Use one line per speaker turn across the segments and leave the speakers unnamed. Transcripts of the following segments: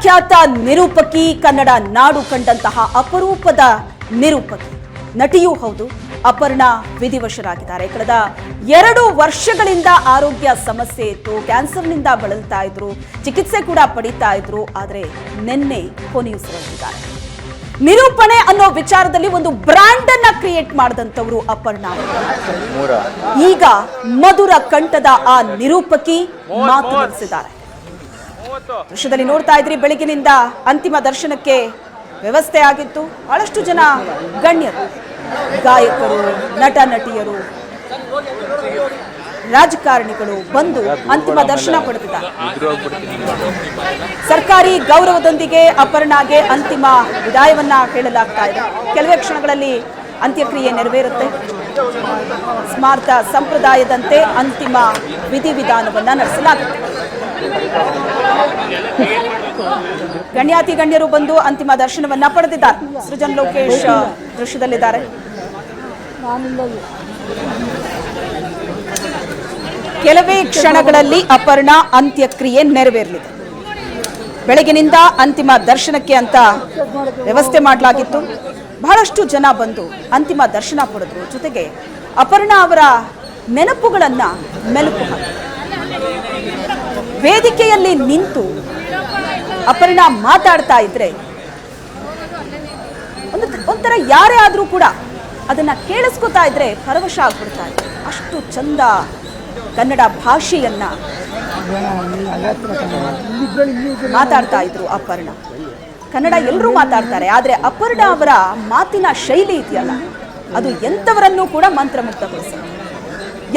ಖ್ಯಾತ ನಿರೂಪಕಿ, ಕನ್ನಡ ನಾಡು ಕಂಡಂತಹ ಅಪರೂಪದ ನಿರೂಪಕಿ, ನಟಿಯೂ ಹೌದು. ಅಪರ್ಣಾ ವಿಧಿವಶರಾಗಿದ್ದಾರೆ. ಕಳೆದ 2 ವರ್ಷಗಳಿಂದ ಆರೋಗ್ಯ ಸಮಸ್ಯೆ ಇತ್ತು, ಕ್ಯಾನ್ಸರ್ನಿಂದ ಬಳಲ್ತಾ ಇದ್ರು, ಚಿಕಿತ್ಸೆ ಕೂಡ ಪಡಿತಾ ಇದ್ರು. ಆದರೆ ನಿನ್ನೆ ಕೊನೆಯುಸಿರೆಳೆದಿದ್ದಾರೆ. ನಿರೂಪಣೆ ಅನ್ನೋ ವಿಚಾರದಲ್ಲಿ ಒಂದು ಬ್ರ್ಯಾಂಡ್ ಅನ್ನ ಕ್ರಿಯೇಟ್ ಮಾಡಿದಂತವರು ಅಪರ್ಣಾ. ಈಗ ಮಧುರ ಕಂಠದ ಆ ನಿರೂಪಕಿ ಮಾತು ನಡೆಸಿದ್ದಾರೆ. ದೃಶ್ಯದಲ್ಲಿ ನೋಡ್ತಾ ಇದ್ರಿ, ಬೆಳಗಿನಿಂದ ಅಂತಿಮ ದರ್ಶನಕ್ಕೆ ವ್ಯವಸ್ಥೆ ಆಗಿತ್ತು. ಬಹಳಷ್ಟು ಜನ ಗಣ್ಯರು, ಗಾಯಕರು, ನಟ ನಟಿಯರು, ರಾಜಕಾರಣಿಗಳು ಬಂದು ಅಂತಿಮ ದರ್ಶನ ಪಡೆದಿದ್ದಾರೆ. ಸರ್ಕಾರಿ ಗೌರವದೊಂದಿಗೆ ಅಪರ್ಣಾಗೆ ಅಂತಿಮ ವಿದಾಯವನ್ನ ಹೇಳಲಾಗ್ತಾ ಇದೆ. ಕೆಲವೇ ಕ್ಷಣಗಳಲ್ಲಿ ಅಂತ್ಯಕ್ರಿಯೆ ನೆರವೇರುತ್ತೆ. ಸ್ಮಾರಕ ಸಂಪ್ರದಾಯದಂತೆ ಅಂತಿಮ ವಿಧಿವಿಧಾನವನ್ನ ನಡೆಸಲಾಗುತ್ತೆ. ಗಣ್ಯಾತಿ ಗಣ್ಯರು ಬಂದು ಅಂತಿಮ ದರ್ಶನವನ್ನ ಪಡೆದಿದ್ದಾರೆ. ಸೃಜನ್ ಲೋಕೇಶ್ ದೃಶ್ಯದಲ್ಲಿದ್ದಾರೆ. ಕೆಲವೇ ಕ್ಷಣಗಳಲ್ಲಿ ಅಪರ್ಣಾ ಅಂತ್ಯಕ್ರಿಯೆ ನೆರವೇರಲಿದೆ. ಬೆಳಗಿನಿಂದ ಅಂತಿಮ ದರ್ಶನಕ್ಕೆ ಅಂತ ವ್ಯವಸ್ಥೆ ಮಾಡಲಾಗಿತ್ತು. ಬಹಳಷ್ಟು ಜನ ಬಂದು ಅಂತಿಮ ದರ್ಶನ ಪಡೆದ್ರು. ಜೊತೆಗೆ ಅಪರ್ಣಾ ಅವರ ನೆನಪುಗಳನ್ನ ಮೆಲುಕು ಹಾಕಿದ್ರು. ವೇದಿಕೆಯಲ್ಲಿ ನಿಂತು ಅಪರ್ಣಾ ಮಾತಾಡ್ತಾ ಇದ್ರೆ ಒಂಥರ ಯಾರೇ ಆದ್ರೂ ಕೂಡ ಅದನ್ನ ಕೇಳಿಸ್ಕೊತಾ ಇದ್ರೆ ಪರವಶ ಆಗ್ಬಿಡ್ತಾ ಇದ್ರು. ಅಷ್ಟು ಚಂದ ಕನ್ನಡ ಭಾಷೆಯನ್ನ ಮಾತಾಡ್ತಾ ಇದ್ರು ಅಪರ್ಣಾ. ಕನ್ನಡ ಎಲ್ಲರೂ ಮಾತಾಡ್ತಾರೆ, ಆದ್ರೆ ಅಪರ್ಣಾ ಅವರ ಮಾತಿನ ಶೈಲಿ ಇದೆಯಲ್ಲ, ಅದು ಎಂಥವರನ್ನೂ ಕೂಡ ಮಂತ್ರಮುಗ್ಧಗೊಳಿಸುತ್ತೆ.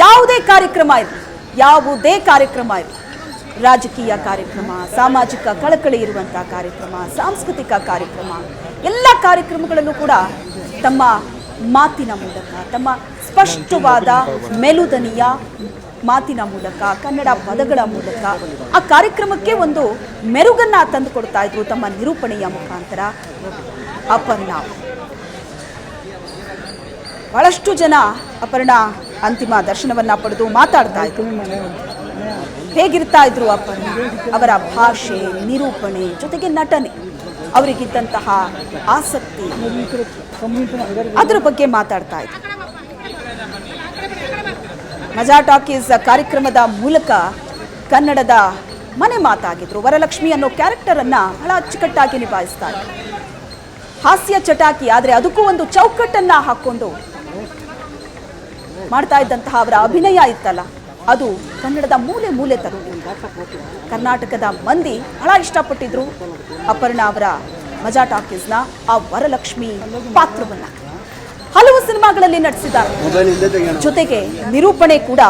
ಯಾವುದೇ ಕಾರ್ಯಕ್ರಮ ಇರಲಿ, ರಾಜಕೀಯ ಕಾರ್ಯಕ್ರಮ, ಸಾಮಾಜಿಕ ಕಳಕಳಿ ಇರುವಂತಹ ಕಾರ್ಯಕ್ರಮ, ಸಾಂಸ್ಕೃತಿಕ ಕಾರ್ಯಕ್ರಮ, ಎಲ್ಲ ಕಾರ್ಯಕ್ರಮಗಳಲ್ಲೂ ಕೂಡ ತಮ್ಮ ಮಾತಿನ ಮೂಲಕ, ತಮ್ಮ ಸ್ಪಷ್ಟವಾದ ಮೆಲುದನಿಯ ಮಾತಿನ ಮೂಲಕ, ಕನ್ನಡ ಪದಗಳ ಮೂಲಕ ಆ ಕಾರ್ಯಕ್ರಮಕ್ಕೆ ಒಂದು ಮೆರುಗನ್ನ ತಂದು ಕೊಡ್ತಾ ಇದ್ರು ತಮ್ಮ ನಿರೂಪಣೆಯ ಮುಖಾಂತರ ಅಪರ್ಣಾ. ಬಹಳಷ್ಟು ಜನ ಅಪರ್ಣಾ ಅಂತಿಮ ದರ್ಶನವನ್ನ ಪಡೆದು ಮಾತಾಡ್ತಾ ಇದ್ರು. ಹೇಗಿರ್ತಾ ಇದ್ರು ಅಪರ್ಣಾ, ಅವರ ಭಾಷೆ, ನಿರೂಪಣೆ, ಜೊತೆಗೆ ನಟನೆ, ಅವರಿಗಿದ್ದಂತಹ ಆಸಕ್ತಿ, ಅದರ ಬಗ್ಗೆ ಮಾತಾಡ್ತಾ ಇದ್ರು. ಮಜಾ ಟಾಕೀಸ್ ಕಾರ್ಯಕ್ರಮದ ಮೂಲಕ ಕನ್ನಡದ ಮನೆ ಮಾತಾಗಿದ್ರು. ವರಲಕ್ಷ್ಮಿ ಅನ್ನೋ ಕ್ಯಾರೆಕ್ಟರ್ ಅನ್ನ ಬಹಳ ಅಚ್ಚುಕಟ್ಟಾಗಿ ನಿಭಾಯಿಸ್ತಾ ಇದ್ರು. ಹಾಸ್ಯ ಚಟಾಕಿ, ಆದ್ರೆ ಅದಕ್ಕೂ ಒಂದು ಚೌಕಟ್ಟನ್ನ ಹಾಕೊಂಡು ಮಾಡ್ತಾ ಇದ್ದಂತಹ ಅವರ ಅಭಿನಯ ಇತ್ತಲ್ಲ, ಅದು ಕನ್ನಡದ ಮೂಲೆ ಮೂಲೆ ತಲುಪಿತ್ತು. ಕರ್ನಾಟಕದ ಮಂದಿ ಬಹಳ ಇಷ್ಟಪಟ್ಟಿದ್ರು ಅಪರ್ಣಾ ಅವರ ಮಜಾ ಟಾಕೀಸ್ನ ಆ ವರಲಕ್ಷ್ಮಿ ಪಾತ್ರವನ್ನ. ಹಲವು ಸಿನಿಮಾಗಳಲ್ಲಿ ನಟಿಸಿದ್ದಾರೆ. ಜೊತೆಗೆ ನಿರೂಪಣೆ ಕೂಡ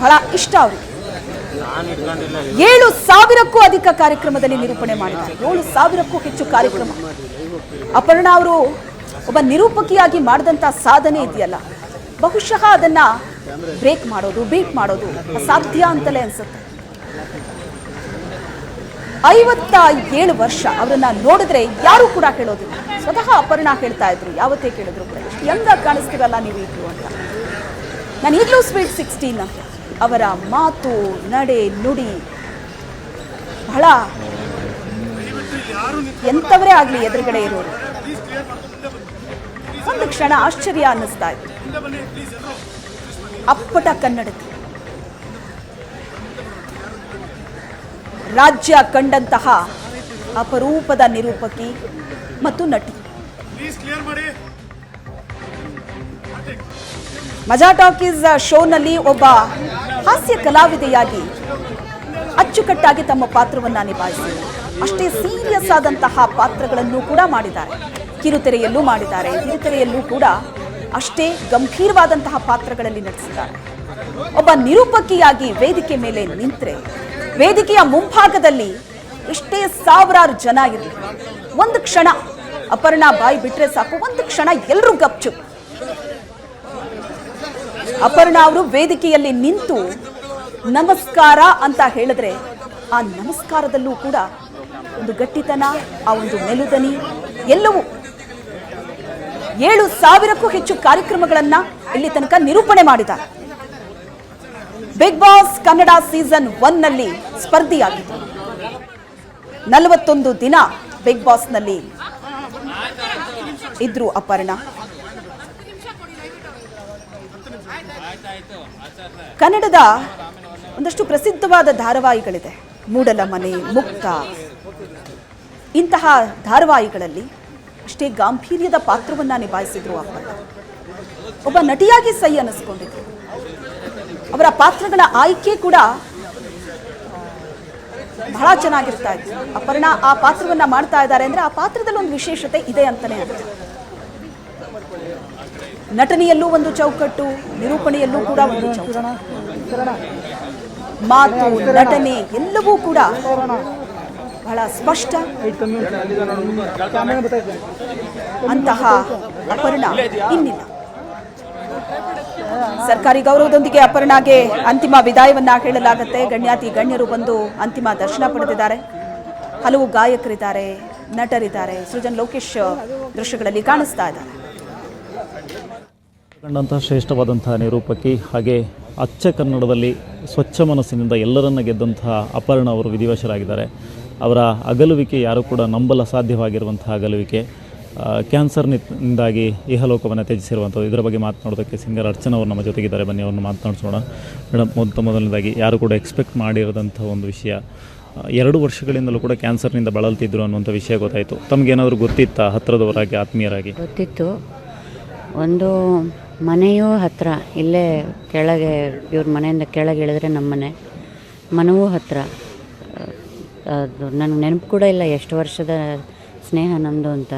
ಬಹಳ ಇಷ್ಟ ಅವರಿಗೆ. 7,000ಕ್ಕೂ ಅಧಿಕ ಕಾರ್ಯಕ್ರಮದಲ್ಲಿ ನಿರೂಪಣೆ ಮಾಡಿದ್ದಾರೆ. 7,000ಕ್ಕೂ ಹೆಚ್ಚು ಕಾರ್ಯಕ್ರಮ. ಅಪರ್ಣಾ ಅವರು ಒಬ್ಬ ನಿರೂಪಕಿಯಾಗಿ ಮಾಡಿದಂಥ ಸಾಧನೆ ಇದೆಯಲ್ಲ, ಬಹುಶಃ ಅದನ್ನ ಬ್ರೇಕ್ ಮಾಡೋದು, ಬೀಟ್ ಮಾಡೋದು ಅಸಾಧ್ಯ ಅಂತಲೇ ಅನ್ಸುತ್ತೆ. 57 ವರ್ಷ ಅವರನ್ನ ನೋಡಿದ್ರೆ ಯಾರು ಕೂಡ ಹೇಳೋದಿಲ್ಲ. ಸ್ವತಃ ಅಪರ್ಣಾ ಹೇಳ್ತಾ ಇದ್ರು, ಯಾವತ್ತೇ ಕೇಳಿದ್ರು ಕೂಡ, ಎಷ್ಟು ಯಂಗಾಗಿ ಕಾಣಿಸ್ತಿರಲ್ಲ ನೀವು ಈಗಲೂ ಅಂತ. ನಾನು ಈಗಲೂ ಸ್ವೀಟ್ 16 ಅಂತ. ಅವರ ಮಾತು, ನಡೆ, ನುಡಿ ಬಹಳ ಎಂಥವರೇ ಆಗ್ಲಿ ಎದುರುಗಡೆ ಇರೋರು ಒಂದು ಕ್ಷಣ ಆಶ್ಚರ್ಯ ಅನ್ನಿಸ್ತಾ ಇತ್ತು. ಅಪ್ಪಟ ಕನ್ನಡತಿ, ರಾಜ್ಯ ಕಂಡಂತಹ ಅಪರೂಪದ ನಿರೂಪಕಿ ಮತ್ತು ನಟಿ. ಮಜಾ ಟಾಕೀಸ್ ಶೋನಲ್ಲಿ ಒಬ್ಬ ಹಾಸ್ಯ ಕಲಾವಿದೆಯಾಗಿ ಅಚ್ಚುಕಟ್ಟಾಗಿ ತಮ್ಮ ಪಾತ್ರವನ್ನ ನಿಭಾಯಿಸಿದ್ದಾರೆ. ಅಷ್ಟೇ ಸೀರಿಯಸ್ ಆದಂತಹ ಪಾತ್ರಗಳನ್ನು ಕೂಡ ಮಾಡಿದ್ದಾರೆ. ಕಿರುತೆರೆಯಲ್ಲೂ ಮಾಡಿದ್ದಾರೆ, ಹಿರಿತೆರೆಯಲ್ಲೂ ಕೂಡ ಅಷ್ಟೇ ಗಂಭೀರವಾದಂತಹ ಪಾತ್ರಗಳಲ್ಲಿ ನಟಿಸಿದ್ದಾರೆ. ಒಬ್ಬ ನಿರೂಪಕಿಯಾಗಿ ವೇದಿಕೆ ಮೇಲೆ ನಿಂತರೆ, ವೇದಿಕೆಯ ಮುಂಭಾಗದಲ್ಲಿ ಎಷ್ಟೇ ಸಾವಿರಾರು ಜನ ಇರಲಿ, ಒಂದು ಕ್ಷಣ ಅಪರ್ಣಾ ಬಾಯಿ ಬಿಟ್ರೆ ಸಾಕು, ಒಂದು ಕ್ಷಣ ಎಲ್ಲರೂ ಗಪ್ಚು. ಅಪರ್ಣಾ ಅವರು ವೇದಿಕೆಯಲ್ಲಿ ನಿಂತು ನಮಸ್ಕಾರ ಅಂತ ಹೇಳಿದ್ರೆ, ಆ ನಮಸ್ಕಾರದಲ್ಲೂ ಕೂಡ ಒಂದು ಗಟ್ಟಿತನ, ಆ ಒಂದು ಮೆಲುದನಿ ಎಲ್ಲವೂ. 7,000ಕ್ಕೂ ಹೆಚ್ಚು ಕಾರ್ಯಕ್ರಮಗಳನ್ನ ಇಲ್ಲಿ ತನಕ ನಿರೂಪಣೆ ಮಾಡಿದ್ದಾರೆ. ಬಿಗ್ ಬಾಸ್ ಕನ್ನಡ ಸೀಸನ್ 1 ನಲ್ಲಿ ಸ್ಪರ್ಧಿಯಾಗಿತ್ತು. 41 ದಿನ ಬಿಗ್ ಬಾಸ್ನಲ್ಲಿ ಇದ್ರು ಅಪರ್ಣಾ. ಕನ್ನಡದ ಒಂದಷ್ಟು ಪ್ರಸಿದ್ಧವಾದ ಧಾರಾವಾಹಿಗಳಿದೆ, ಮೂಡಲಮನೆ, ಮುಕ್ತ, ಇಂತಹ ಧಾರಾವಾಹಿಗಳಲ್ಲಿ ಅಷ್ಟೇ ಗಾಂಭೀರ್ಯದ ಪಾತ್ರವನ್ನ ನಿಭಾಯಿಸಿದ್ರು ಅಪರ್ಣಾ. ಒಬ್ಬ ನಟಿಯಾಗಿ ಸೈ ಅನ್ನಿಸ್ಕೊಂಡಿದ್ರು. ಅವರ ಪಾತ್ರಗಳ ಆಯ್ಕೆ ಕೂಡ ಬಹಳ ಚೆನ್ನಾಗಿರ್ತಾ ಇತ್ತು. ಅಪರ್ಣಾ ಆ ಪಾತ್ರವನ್ನ ಮಾಡ್ತಾ ಇದ್ದಾರೆ ಅಂದ್ರೆ ಆ ಪಾತ್ರದಲ್ಲಿ ಒಂದು ವಿಶೇಷತೆ ಇದೆ ಅಂತಾನೆ ಅರ್ಥ. ನಟನೆಯಲ್ಲೂ ಒಂದು ಚೌಕಟ್ಟು, ನಿರೂಪಣೆಯಲ್ಲೂ ಕೂಡ ಒಂದು ಚೌಕಟ್ಟು, ಮಾತು, ನಟನೆ ಎಲ್ಲವೂ ಕೂಡ ಬಹಳ ಸ್ಪಷ್ಟ. ಅಂತಹ ಅಪರ್ಣಾ ಇನ್ನಿಲ್ಲ. ಸರ್ಕಾರಿ ಗೌರವದೊಂದಿಗೆ ಅಪರ್ಣಾಗೆ ಅಂತಿಮ ವಿದಾಯವನ್ನ ಹೇಳಲಾಗುತ್ತೆ. ಗಣ್ಯಾತಿ ಗಣ್ಯರು ಬಂದು ಅಂತಿಮ ದರ್ಶನ ಪಡೆದಿದ್ದಾರೆ. ಹಲವು ಗಾಯಕರಿದ್ದಾರೆ, ನಟರಿದ್ದಾರೆ. ಸೃಜನ್ ಲೋಕೇಶ್ ದೃಶ್ಯಗಳಲ್ಲಿ ಕಾಣಿಸ್ತಾ ಇದ್ದಾರೆ.
ಕಂಡಂತಹ ಶ್ರೇಷ್ಠವಾದಂತಹ ನಿರೂಪಕಿ, ಹಾಗೆ ಅಚ್ಚ ಕನ್ನಡದಲ್ಲಿ ಸ್ವಚ್ಛ ಮನಸ್ಸಿನಿಂದ ಎಲ್ಲರನ್ನ ಗೆದ್ದಂತಹ ಅಪರ್ಣಾ ಅವರು ವಿಧಿವಶರಾಗಿದ್ದಾರೆ. ಅವರ ಅಗಲುವಿಕೆ ಯಾರು ಕೂಡ ನಂಬಲು ಅಸಾಧ್ಯವಾಗಿರುವಂತಹ ಅಗಲುವಿಕೆ. ಕ್ಯಾನ್ಸರ್ನಿಂದಾಗಿ ಇಹಲೋಕವನ್ನು ತ್ಯಜಿಸಿರುವಂಥದ್ದು. ಇದರ ಬಗ್ಗೆ ಮಾತನಾಡೋದಕ್ಕೆ ಸಿಂಗರ್ ಅರ್ಚನಾ ಅವರು ನಮ್ಮ ಜೊತೆಗಿದ್ದಾರೆ. ಬನ್ನಿ ಅವ್ರನ್ನ ಮಾತನಾಡಿಸೋಣ. ಮೇಡಮ್, ಮೊದಲನೇದಾಗಿ ಯಾರು ಕೂಡ ಎಕ್ಸ್ಪೆಕ್ಟ್ ಮಾಡಿರೋದಂಥ ಒಂದು ವಿಷಯ, 2 ವರ್ಷಗಳಿಂದಲೂ ಕೂಡ ಕ್ಯಾನ್ಸರ್ನಿಂದ ಬಳಲ್ತಿದ್ರು ಅನ್ನುವಂಥ ವಿಷಯ ಗೊತ್ತಾಯಿತು. ತಮಗೇನಾದರೂ ಗೊತ್ತಿತ್ತಾ ಹತ್ತಿರದವರಾಗಿ, ಆತ್ಮೀಯರಾಗಿ?
ಗೊತ್ತಿತ್ತು. ಒಂದು ಮನೆಯೂ ಹತ್ತಿರ, ಇಲ್ಲೇ ಕೆಳಗೆ, ಇವ್ರ ಮನೆಯಿಂದ ಕೆಳಗೆ ಇಳಿದ್ರೆ ನಮ್ಮ ಮನೆಯೂ ಹತ್ತಿರ. ಅದು ನನಗೆ ನೆನಪು ಕೂಡ ಇಲ್ಲ ಎಷ್ಟು ವರ್ಷದ ಸ್ನೇಹ ನಮ್ಮದು ಅಂತ.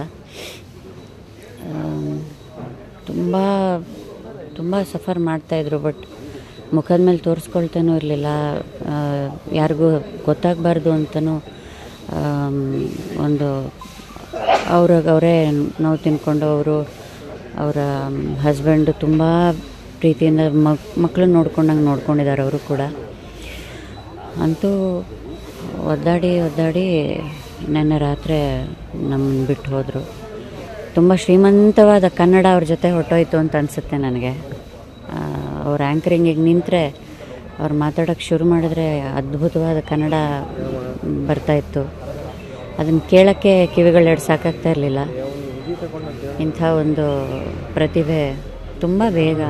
ತುಂಬ ತುಂಬ ಸಫರ್ ಮಾಡ್ತಾಯಿದ್ರು. ಬಟ್ ಮುಖದ ಮೇಲೆ ತೋರಿಸ್ಕೊಳ್ತಾನೂ ಇರಲಿಲ್ಲ, ಯಾರಿಗೂ ಗೊತ್ತಾಗಬಾರ್ದು ಅಂತಲೂ ಒಂದು ಅವರೇ ನೋವು ತಿನ್ಕೊಂಡು ಅವರ ಹಸ್ಬೆಂಡು ತುಂಬ ಪ್ರೀತಿಯಿಂದ ಮಕ್ಕಳನ್ನ ನೋಡ್ಕೊಂಡಿದ್ದಾರೆ ಅವರು ಕೂಡ. ಅಂತೂ ಒದ್ದಾಡಿ ನೆನ್ನೆ ರಾತ್ರಿ ನಮ್ಮನ್ನು ಬಿಟ್ಟು ಹೋದರು. ತುಂಬ ಶ್ರೀಮಂತವಾದ ಕನ್ನಡ ಅವ್ರ ಜೊತೆ ಹೊಟ್ಟೋಯ್ತು ಅಂತ ಅನಿಸುತ್ತೆ ನನಗೆ. ಅವ್ರ ಆ್ಯಂಕರಿಂಗಿಗೆ ನಿಂತರೆ, ಅವ್ರು ಮಾತಾಡೋಕ್ಕೆ ಶುರು ಮಾಡಿದ್ರೆ ಅದ್ಭುತವಾದ ಕನ್ನಡ ಬರ್ತಾಯಿತ್ತು. ಅದನ್ನು ಕೇಳೋಕ್ಕೆ ಕಿವಿಗಳೆರಡು ಸಾಕಾಗ್ತಾ ಇರಲಿಲ್ಲ. ಇಂಥ ಒಂದು ಪ್ರತಿಭೆ ತುಂಬ ಬೇಗ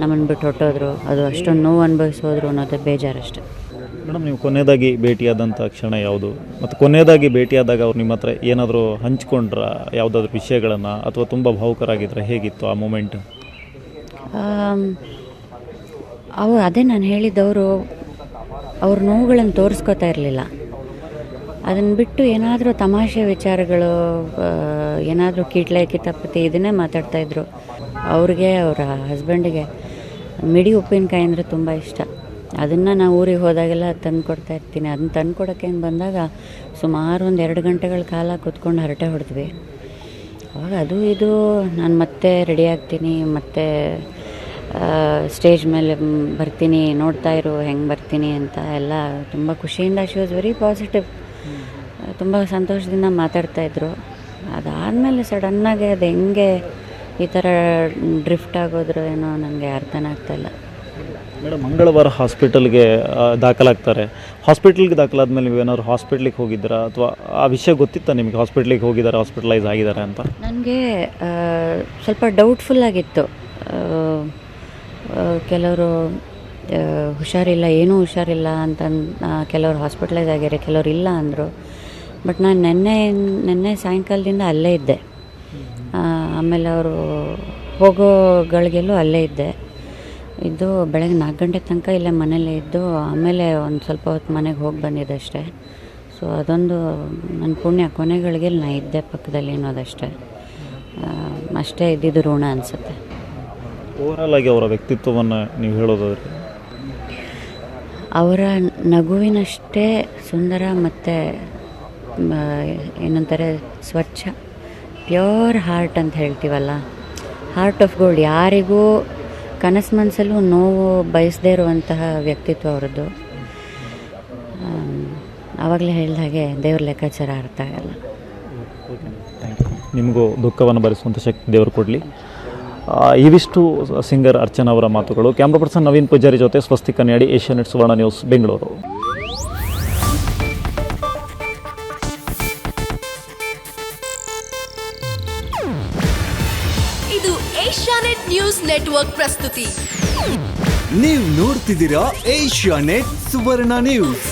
ನಮ್ಮನ್ನು ಬಿಟ್ಟು ಹೊಟ್ಟೋದ್ರು. ಅದು ಅಷ್ಟೊಂದು ನೋವು ಅನುಭವಿಸೋದ್ರು ಅನ್ನೋದು ಬೇಜಾರಷ್ಟೆ.
ಮೇಡಮ್, ನೀವು ಕೊನೆಯದಾಗಿ ಭೇಟಿಯಾದಂಥ ಕ್ಷಣ ಯಾವುದು? ಮತ್ತು ಕೊನೆಯದಾಗಿ ಭೇಟಿಯಾದಾಗ ಅವ್ರು ನಿಮ್ಮ ಹತ್ರ ಏನಾದರೂ ಹಂಚ್ಕೊಂಡ್ರ ಯಾವುದಾದ್ರೂ ವಿಷಯಗಳನ್ನು, ಅಥವಾ ತುಂಬ ಭಾವುಕರಾಗಿದ್ದರೆ ಹೇಗಿತ್ತು ಆ ಮೂಮೆಂಟ್?
ಅದೇ ನಾನು ಹೇಳಿದ್ದವರು ಅವ್ರ ನೋವುಗಳನ್ನು ತೋರಿಸ್ಕೋತಾ ಇರಲಿಲ್ಲ. ಅದನ್ನು ಬಿಟ್ಟು ಏನಾದರೂ ತಮಾಷೆ ವಿಚಾರಗಳು, ಏನಾದರೂ ಕೀಟ್ಲೆ ಕಿತಾಪತಿ ಇದನ್ನೇ ಮಾತಾಡ್ತಾಯಿದ್ರು. ಅವ್ರಿಗೆ, ಅವರ ಹಸ್ಬೆಂಡಿಗೆ ಮಿಡಿ ಉಪ್ಪಿನಕಾಯಿ ಅಂದರೆ ತುಂಬ ಇಷ್ಟ. ಅದನ್ನು ನಾವು ಊರಿಗೆ ಹೋದಾಗೆಲ್ಲ ತಂದು ಕೊಡ್ತಾ ಇರ್ತೀನಿ. ಅದನ್ನು ತಂದು ಕೊಡೋಕ್ಕೆ ಬಂದಾಗ ಸುಮಾರು ಒಂದು 2 ಗಂಟೆಗಳ ಕಾಲ ಕೂತ್ಕೊಂಡು ಹರಟೆ ಹೊಡೆದ್ವಿ. ಅವಾಗ ಅದು ಇದು ನಾನು ಮತ್ತೆ ರೆಡಿ ಆಗ್ತೀನಿ, ಮತ್ತೆ ಸ್ಟೇಜ್ ಮೇಲೆ ಬರ್ತೀನಿ, ನೋಡ್ತಾ ಇರು ಹೆಂಗೆ ಬರ್ತೀನಿ ಅಂತ ಎಲ್ಲ ತುಂಬ ಖುಷಿಯಿಂದ. ಶಿ ವಾಸ್ ವೆರಿ ಪಾಸಿಟಿವ್, ತುಂಬ ಸಂತೋಷದಿಂದ ಮಾತಾಡ್ತಾಯಿದ್ರು. ಅದಾದಮೇಲೆ ಸಡನ್ನಾಗಿ ಅದು ಹೆಂಗೆ ಈ ಥರ ಡ್ರಿಫ್ಟ್ ಆಗೋದ್ರು ಏನೋ ನನಗೆ ಅರ್ಥನೇ ಆಗ್ತಾಯಿಲ್ಲ.
ಮೇಡಮ್, ಮಂಗಳವಾರ ಹಾಸ್ಪಿಟಲ್ಗೆ ದಾಖಲಾಗ್ತಾರೆ. ಹಾಸ್ಪಿಟ್ಲಿಗೆ ದಾಖಲಾದ್ಮೇಲೆ ನೀವೇನಾದ್ರು ಹಾಸ್ಪಿಟ್ಲಿಗೆ ಹೋಗಿದ್ದೀರಾ, ಅಥವಾ ಆ ವಿಷಯ ಗೊತ್ತಿತ್ತಾ ನಿಮಗೆ? ಹಾಸ್ಪಿಟ್ಲಿಗೆ ಹೋಗಿದ್ದಾರೆ, ಹಾಸ್ಪಿಟಲೈಸ್ ಆಗಿದ್ದಾರೆ ಅಂತ?
ನನಗೆ ಸ್ವಲ್ಪ ಡೌಟ್ಫುಲ್ ಆಗಿತ್ತು. ಕೆಲವರು ಹುಷಾರಿಲ್ಲ, ಏನೂ ಹುಷಾರಿಲ್ಲ ಅಂತ ಕೆಲವರು ಹಾಸ್ಪಿಟಲೈಸ್ ಆಗ್ಯಾರೆ, ಕೆಲವರು ಇಲ್ಲ ಅಂದರು. ಬಟ್ ನಾನು ನೆನ್ನೆ ಸಾಯಂಕಾಲದಿಂದ ಅಲ್ಲೇ ಇದ್ದೆ. ಆಮೇಲೆ ಅವರು ಹೋಗೋಗಳಿಗೆಲ್ಲೂ ಅಲ್ಲೇ ಇದ್ದೆ. ಇದ್ದು ಬೆಳಗ್ಗೆ 4 ಗಂಟೆ ತನಕ ಇಲ್ಲೇ ಮನೇಲೇ ಇದ್ದು, ಆಮೇಲೆ ಒಂದು ಸ್ವಲ್ಪ ಹೊತ್ತು ಮನೆಗೆ ಹೋಗಿ ಬಂದಿದ್ದೆ ಅಷ್ಟೇ. ಸೊ ಅದೊಂದು ನನ್ನ ಪುಣ್ಯ, ಕೊನೆಗಳಿಗೆ ನಾನು ಇದ್ದೆ ಪಕ್ಕದಲ್ಲಿ ಅನ್ನೋದಷ್ಟೇ. ಅಷ್ಟೇ ಇದ್ದಿದ್ದು ಋಣ ಅನಿಸುತ್ತೆ.
ಓವರಾಲ್ ಆಗಿ ಅವರ ವ್ಯಕ್ತಿತ್ವವನ್ನು ನೀವು ಹೇಳೋದಾದ್ರೆ?
ಅವರ ನಗುವಿನಷ್ಟೇ ಸುಂದರ ಮತ್ತು ಏನಂತಾರೆ ಸ್ವಚ್ಛ, ಪ್ಯೂರ್ ಹಾರ್ಟ್ ಅಂತ ಹೇಳ್ತೀವಲ್ಲ, ಹಾರ್ಟ್ ಆಫ್ ಗೋಲ್ಡ್. ಯಾರಿಗೂ ಕನಸು ಮನಸ್ಸಲ್ಲೂ ನೋವು ಬಯಸದೇ ಇರುವಂತಹ ವ್ಯಕ್ತಿತ್ವ ಅವರದ್ದು. ಆವಾಗಲೇ ಹೇಳಿದ ಹಾಗೆ ದೇವ್ರ ಲೆಕ್ಕಾಚಾರ ಅರ್ಥ ಆಗಲ್ಲ.
ನಿಮಗೂ ದುಃಖವನ್ನು ಭರಿಸುವಂಥ ಶಕ್ತಿ ದೇವರು ಕೊಡಲಿ. ಇವಿಷ್ಟು ಸಿಂಗರ್ ಅರ್ಚನಾ ಅವರ ಮಾತುಗಳು. ಕ್ಯಾಮ್ರಾ ಪರ್ಸನ್ ನವೀನ್ ಪೂಜಾರಿ ಜೊತೆ ಸ್ವಸ್ತಿಕ್ ಕನ್ಯಾಡಿ, ಏಷ್ಯಾನೆಟ್ ಸುವರ್ಣ ನ್ಯೂಸ್, ಬೆಂಗಳೂರು.
ಇದು ಏಷ್ಯಾನೆಟ್ ನ್ಯೂಸ್ ನೆಟ್ವರ್ಕ್ ಪ್ರಸ್ತುತಿ.
ನೀವು ನೋಡ್ತಿದ್ದೀರಾ ಏಷ್ಯಾನೆಟ್ ಸುವರ್ಣ ನ್ಯೂಸ್.